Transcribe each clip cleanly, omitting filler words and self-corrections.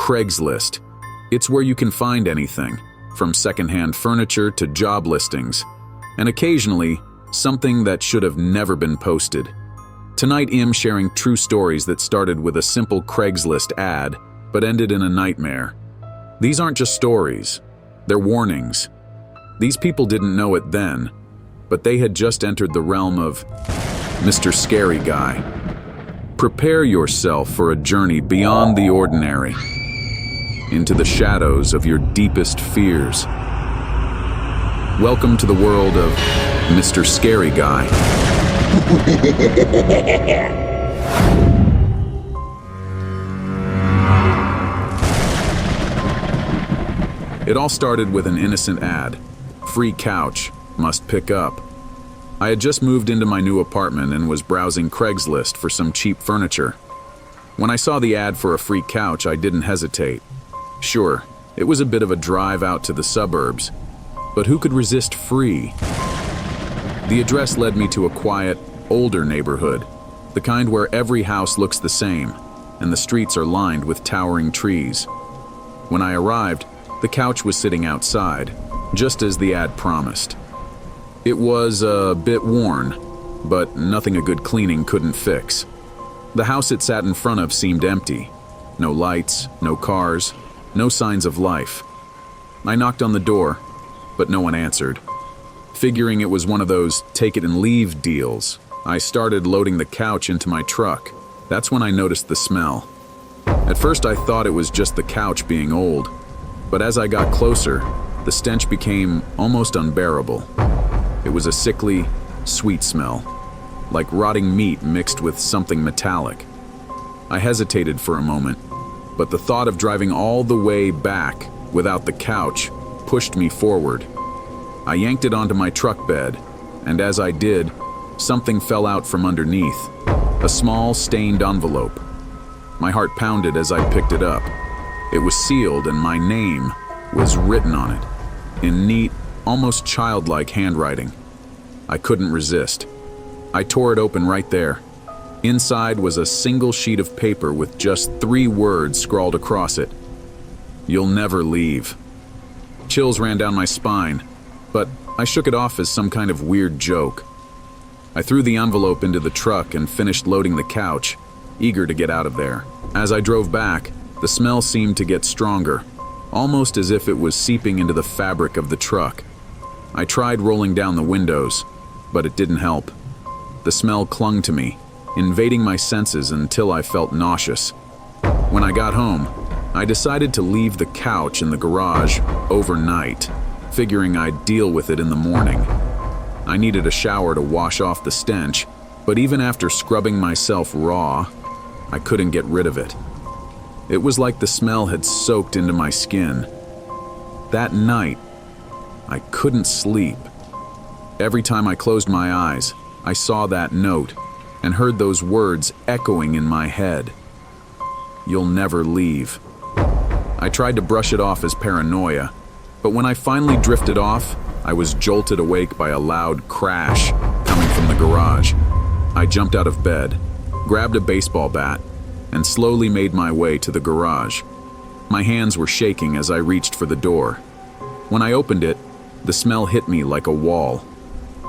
Craigslist. It's where you can find anything, from secondhand furniture to job listings, and occasionally, something that should have never been posted. Tonight I'm sharing true stories that started with a simple Craigslist ad, but ended in a nightmare. These aren't just stories, they're warnings. These people didn't know it then, but they had just entered the realm of Mr. Scary Guy. Prepare yourself for a journey beyond the ordinary, into the shadows of your deepest fears. Welcome to the world of Mr. Scary Guy. It all started with an innocent ad. Free couch, must pick up. I had just moved into my new apartment and was browsing Craigslist for some cheap furniture. When I saw the ad for a free couch, I didn't hesitate. Sure, it was a bit of a drive out to the suburbs, but who could resist free? The address led me to a quiet, older neighborhood, the kind where every house looks the same, and the streets are lined with towering trees. When I arrived, the couch was sitting outside, just as the ad promised. It was a bit worn, but nothing a good cleaning couldn't fix. The house it sat in front of seemed empty. No lights, no cars, no signs of life. I knocked on the door, but no one answered. Figuring it was one of those take-it-and-leave deals, I started loading the couch into my truck. That's when I noticed the smell. At first I thought it was just the couch being old, but as I got closer, the stench became almost unbearable. It was a sickly, sweet smell, like rotting meat mixed with something metallic. I hesitated for a moment, but the thought of driving all the way back without the couch pushed me forward. I yanked it onto my truck bed, and as I did, something fell out from underneath, a small, stained envelope. My heart pounded as I picked it up. It was sealed, and my name was written on it, in neat, almost childlike handwriting. I couldn't resist. I tore it open right there. Inside was a single sheet of paper with just 3 words scrawled across it. "You'll never leave." Chills ran down my spine, but I shook it off as some kind of weird joke. I threw the envelope into the truck and finished loading the couch, eager to get out of there. As I drove back, the smell seemed to get stronger, almost as if it was seeping into the fabric of the truck. I tried rolling down the windows, but it didn't help. The smell clung to me, invading my senses until I felt nauseous. When I got home, I decided to leave the couch in the garage overnight, figuring I'd deal with it in the morning. I needed a shower to wash off the stench, but even after scrubbing myself raw, I couldn't get rid of it. It was like the smell had soaked into my skin. That night, I couldn't sleep. Every time I closed my eyes, I saw that note and heard those words echoing in my head. "You'll never leave." I tried to brush it off as paranoia, but when I finally drifted off, I was jolted awake by a loud crash coming from the garage. I jumped out of bed, grabbed a baseball bat, and slowly made my way to the garage. My hands were shaking as I reached for the door. When I opened it, the smell hit me like a wall.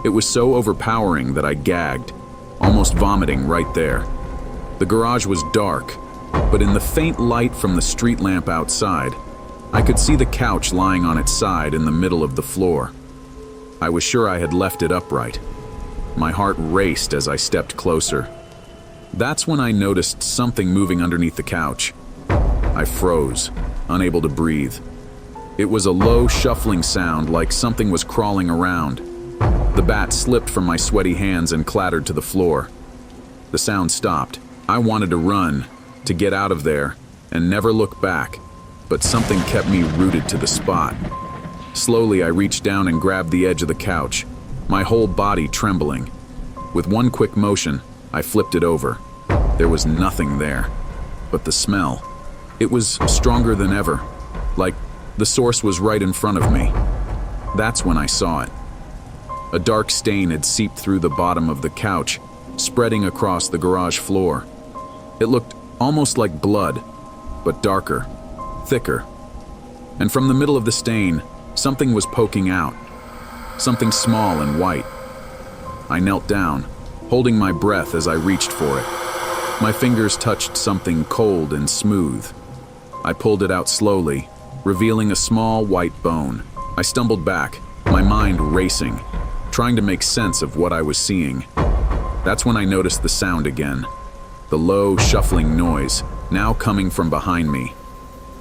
It was so overpowering that I gagged, almost vomiting right there. The garage was dark, but in the faint light from the street lamp outside, I could see the couch lying on its side in the middle of the floor. I was sure I had left it upright. My heart raced as I stepped closer. That's when I noticed something moving underneath the couch. I froze, unable to breathe. It was a low, shuffling sound like something was crawling around. The bat slipped from my sweaty hands and clattered to the floor. The sound stopped. I wanted to run, to get out of there, and never look back, but something kept me rooted to the spot. Slowly, I reached down and grabbed the edge of the couch, my whole body trembling. With one quick motion, I flipped it over. There was nothing there, but the smell. It was stronger than ever, like the source was right in front of me. That's when I saw it. A dark stain had seeped through the bottom of the couch, spreading across the garage floor. It looked almost like blood, but darker, thicker. And from the middle of the stain, something was poking out. Something small and white. I knelt down, holding my breath as I reached for it. My fingers touched something cold and smooth. I pulled it out slowly, revealing a small white bone. I stumbled back, my mind racing, trying to make sense of what I was seeing. That's when I noticed the sound again. The low, shuffling noise, now coming from behind me.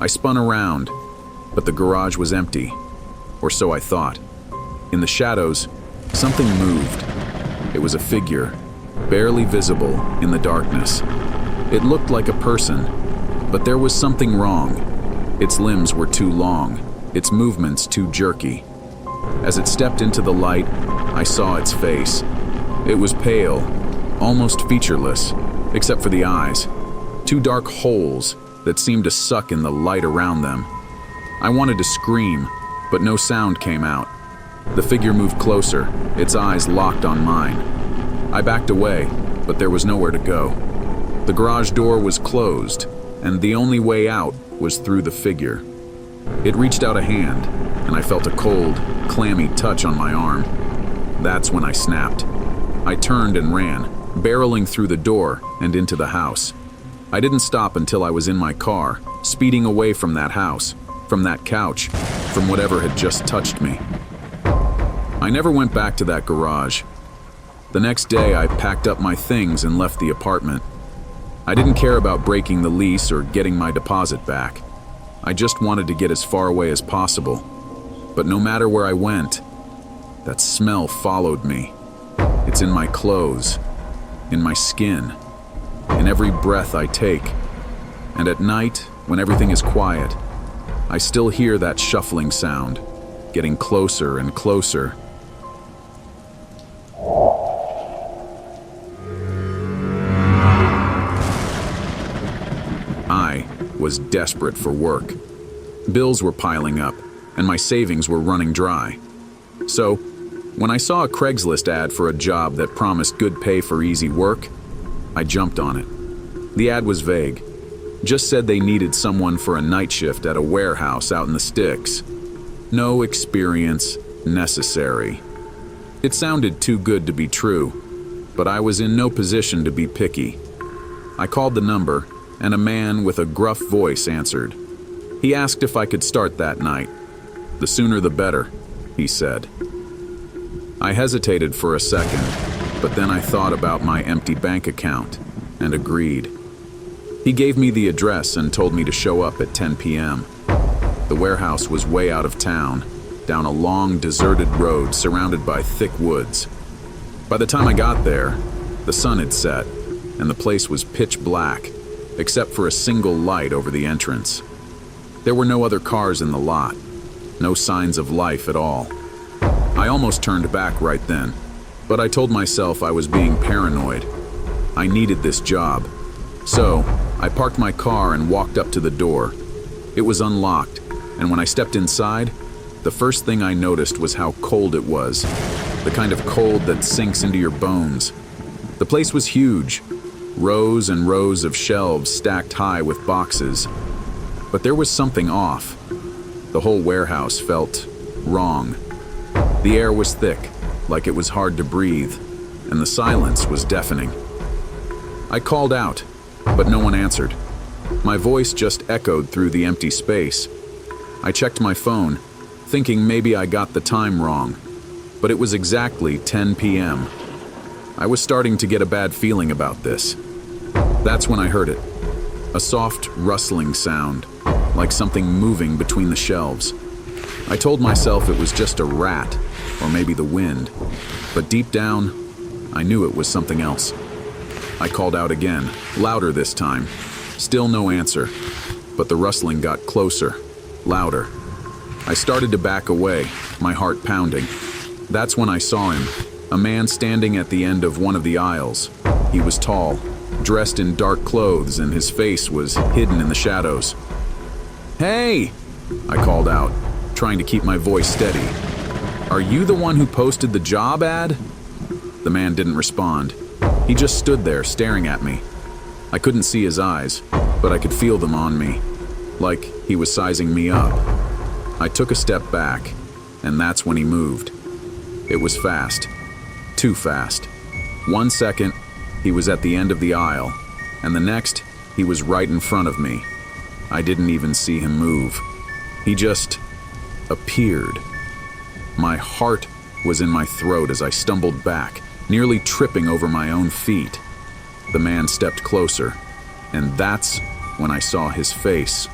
I spun around, but the garage was empty, or so I thought. In the shadows, something moved. It was a figure, barely visible in the darkness. It looked like a person, but there was something wrong. Its limbs were too long, its movements too jerky. As it stepped into the light, I saw its face. It was pale, almost featureless, except for the eyes. Two dark holes that seemed to suck in the light around them. I wanted to scream, but no sound came out. The figure moved closer, its eyes locked on mine. I backed away, but there was nowhere to go. The garage door was closed, and the only way out was through the figure. It reached out a hand, and I felt a cold, clammy touch on my arm. That's when I snapped. I turned and ran, barreling through the door and into the house. I didn't stop until I was in my car, speeding away from that house, from that couch, from whatever had just touched me. I never went back to that garage. The next day, I packed up my things and left the apartment. I didn't care about breaking the lease or getting my deposit back. I just wanted to get as far away as possible. But no matter where I went, that smell followed me. It's in my clothes, in my skin, in every breath I take. And at night, when everything is quiet, I still hear that shuffling sound, getting closer and closer. I was desperate for work. Bills were piling up, and my savings were running dry. So, when I saw a Craigslist ad for a job that promised good pay for easy work, I jumped on it. The ad was vague. Just said they needed someone for a night shift at a warehouse out in the sticks. No experience necessary. It sounded too good to be true, but I was in no position to be picky. I called the number, and a man with a gruff voice answered. He asked if I could start that night. The sooner the better, he said. I hesitated for a second, but then I thought about my empty bank account and agreed. He gave me the address and told me to show up at 10 p.m. The warehouse was way out of town, down a long, deserted road surrounded by thick woods. By the time I got there, the sun had set, and the place was pitch black, except for a single light over the entrance. There were no other cars in the lot, no signs of life at all. I almost turned back right then, but I told myself I was being paranoid. I needed this job. So, I parked my car and walked up to the door. It was unlocked, and when I stepped inside, the first thing I noticed was how cold it was, the kind of cold that sinks into your bones. The place was huge, rows and rows of shelves stacked high with boxes. But there was something off. The whole warehouse felt wrong. The air was thick, like it was hard to breathe, and the silence was deafening. I called out, but no one answered. My voice just echoed through the empty space. I checked my phone, thinking maybe I got the time wrong, but it was exactly 10 p.m. I was starting to get a bad feeling about this. That's when I heard it. A soft, rustling sound, like something moving between the shelves. I told myself it was just a rat, or maybe the wind, but deep down, I knew it was something else. I called out again, louder this time. Still no answer, but the rustling got closer, louder. I started to back away, my heart pounding. That's when I saw him, a man standing at the end of one of the aisles. He was tall, dressed in dark clothes, and his face was hidden in the shadows. "Hey!" I called out, trying to keep my voice steady. "Are you the one who posted the job ad?" The man didn't respond. He just stood there staring at me. I couldn't see his eyes, but I could feel them on me. like he was sizing me up. I took a step back, and that's when he moved. It was fast. Too fast. 1 second, he was at the end of the aisle, and the next, he was right in front of me. I didn't even see him move. He just appeared. My heart was in my throat as I stumbled back, nearly tripping over my own feet. The man stepped closer, and that's when I saw his face,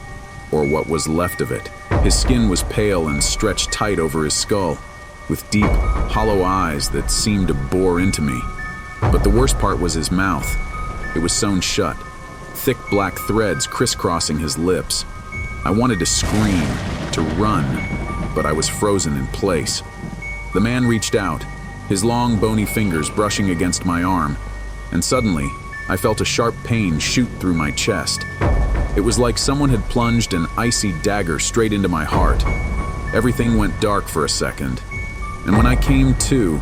or what was left of it. His skin was pale and stretched tight over his skull, with deep, hollow eyes that seemed to bore into me. But the worst part was his mouth. It was sewn shut, thick black threads crisscrossing his lips. I wanted to scream, to run, but I was frozen in place. The man reached out, his long, bony fingers brushing against my arm, and suddenly, I felt a sharp pain shoot through my chest. It was like someone had plunged an icy dagger straight into my heart. Everything went dark for a second, and when I came to,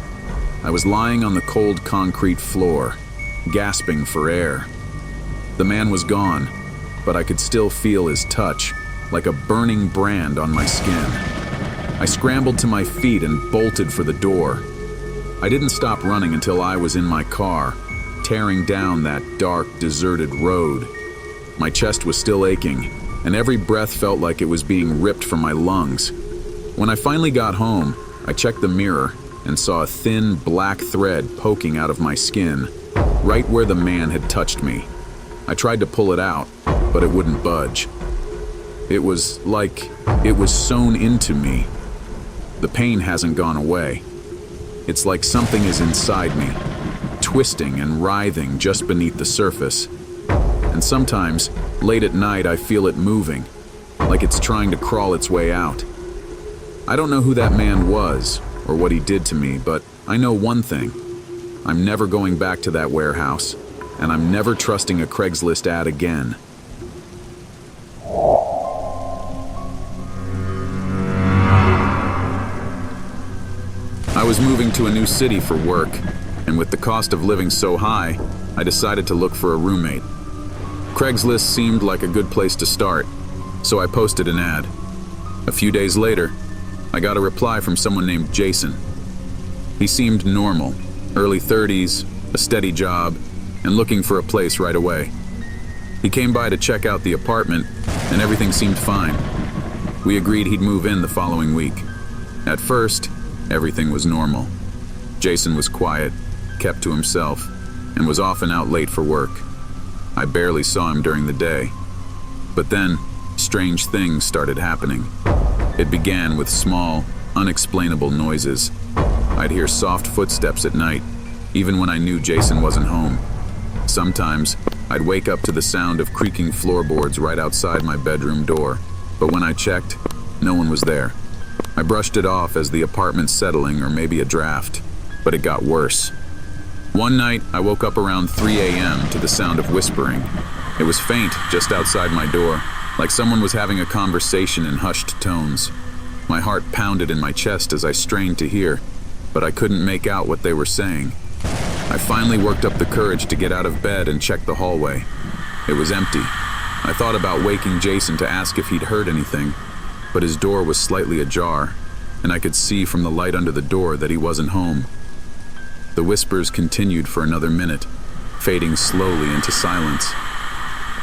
I was lying on the cold concrete floor, gasping for air. The man was gone, but I could still feel his touch, like a burning brand on my skin. I scrambled to my feet and bolted for the door. I didn't stop running until I was in my car, tearing down that dark, deserted road. My chest was still aching, and every breath felt like it was being ripped from my lungs. When I finally got home, I checked the mirror and saw a thin, black thread poking out of my skin, right where the man had touched me. I tried to pull it out, but it wouldn't budge. It was like it was sewn into me. The pain hasn't gone away. It's like something is inside me, twisting and writhing just beneath the surface. And sometimes, late at night, I feel it moving, like it's trying to crawl its way out. I don't know who that man was or what he did to me, but I know one thing. I'm never going back to that warehouse, and I'm never trusting a Craigslist ad again. I was moving to a new city for work, and with the cost of living so high, I decided to look for a roommate. Craigslist seemed like a good place to start, so I posted an ad. A few days later, I got a reply from someone named Jason. He seemed normal, early 30s, a steady job, and looking for a place right away. He came by to check out the apartment, and everything seemed fine. We agreed he'd move in the following week. At first, everything was normal. Jason was quiet, kept to himself, and was often out late for work. I barely saw him during the day. But then, strange things started happening. It began with small, unexplainable noises. I'd hear soft footsteps at night, even when I knew Jason wasn't home. Sometimes, I'd wake up to the sound of creaking floorboards right outside my bedroom door, but when I checked, no one was there. I brushed it off as the apartment settling or maybe a draft, but it got worse. One night, I woke up around 3 a.m. to the sound of whispering. It was faint just outside my door, like someone was having a conversation in hushed tones. My heart pounded in my chest as I strained to hear, but I couldn't make out what they were saying. I finally worked up the courage to get out of bed and check the hallway. It was empty. I thought about waking Jason to ask if he'd heard anything, but his door was slightly ajar, and I could see from the light under the door that he wasn't home. The whispers continued for another minute, fading slowly into silence.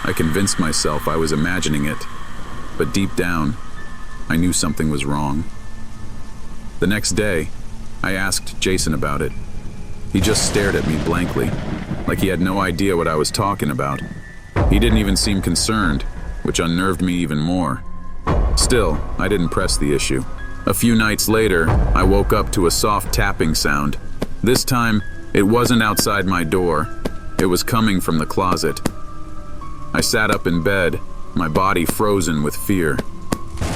I convinced myself I was imagining it, but deep down, I knew something was wrong. The next day, I asked Jason about it. He just stared at me blankly, like he had no idea what I was talking about. He didn't even seem concerned, which unnerved me even more. Still, I didn't press the issue. A few nights later, I woke up to a soft tapping sound. This time, it wasn't outside my door. It was coming from the closet. I sat up in bed, my body frozen with fear.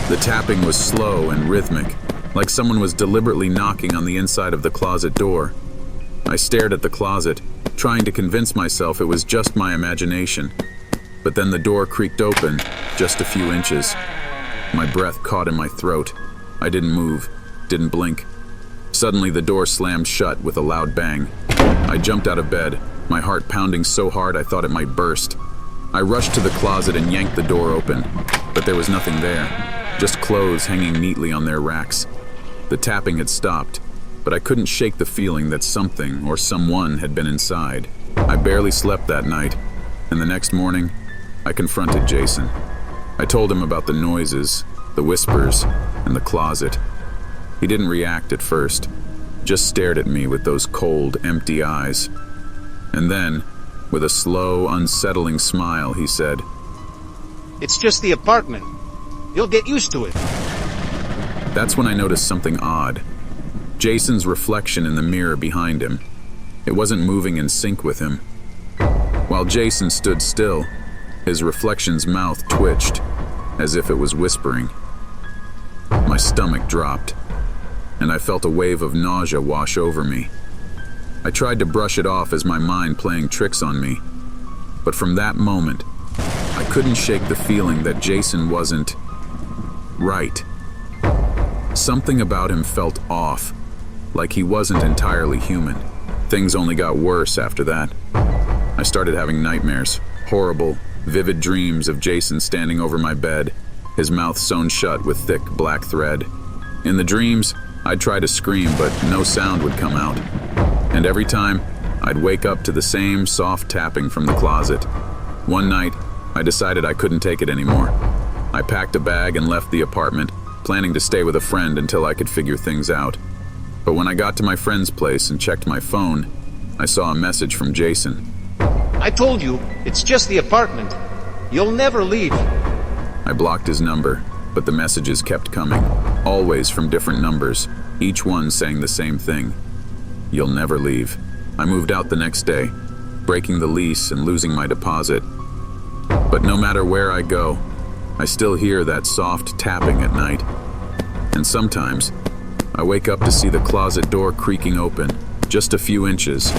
The tapping was slow and rhythmic, like someone was deliberately knocking on the inside of the closet door. I stared at the closet, trying to convince myself it was just my imagination. But then the door creaked open, just a few inches. My breath caught in my throat. I didn't move, didn't blink. Suddenly the door slammed shut with a loud bang. I jumped out of bed, my heart pounding so hard I thought it might burst. I rushed to the closet and yanked the door open. but there was nothing there, just clothes hanging neatly on their racks. The tapping had stopped, but I couldn't shake the feeling that something or someone had been inside. I barely slept that night, and the next morning, I confronted Jason. I told him about the noises, the whispers, and the closet. He didn't react at first, just stared at me with those cold, empty eyes. And then, with a slow, unsettling smile, he said, "It's just the apartment. You'll get used to it." That's when I noticed something odd. Jason's reflection in the mirror behind him. It wasn't moving in sync with him. While Jason stood still, his reflection's mouth twitched, as if it was whispering. My stomach dropped, and I felt a wave of nausea wash over me. I tried to brush it off as my mind playing tricks on me, but from that moment, I couldn't shake the feeling that Jason wasn't right. Something about him felt off, like he wasn't entirely human. Things only got worse after that. I started having nightmares, horrible, vivid dreams of Jason standing over my bed, his mouth sewn shut with thick black thread. In the dreams, I'd try to scream, but no sound would come out. And every time, I'd wake up to the same soft tapping from the closet. One night, I decided I couldn't take it anymore. I packed a bag and left the apartment, planning to stay with a friend until I could figure things out. But when I got to my friend's place and checked my phone, I saw a message from Jason. "I told you, it's just the apartment. You'll never leave." I blocked his number, but the messages kept coming, always from different numbers, each one saying the same thing. "You'll never leave." I moved out the next day, breaking the lease and losing my deposit. But no matter where I go, I still hear that soft tapping at night. And sometimes, I wake up to see the closet door creaking open, just a few inches.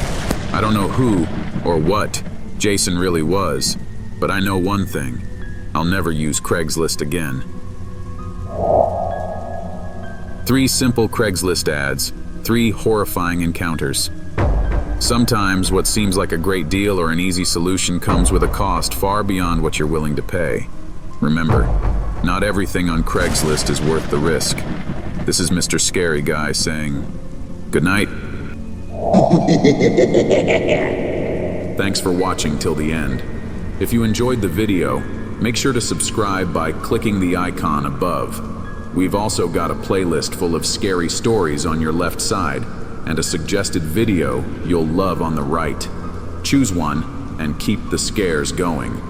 I don't know who or what Jason really was, but I know one thing. I'll never use Craigslist again. 3 simple Craigslist ads, 3 horrifying encounters. Sometimes what seems like a great deal or an easy solution comes with a cost far beyond what you're willing to pay. Remember, not everything on Craigslist is worth the risk. This is Mr. Scary Guy saying, good night. Thanks for watching till the end. If you enjoyed the video, make sure to subscribe by clicking the icon above. We've also got a playlist full of scary stories on your left side, and a suggested video you'll love on the right. Choose one and keep the scares going.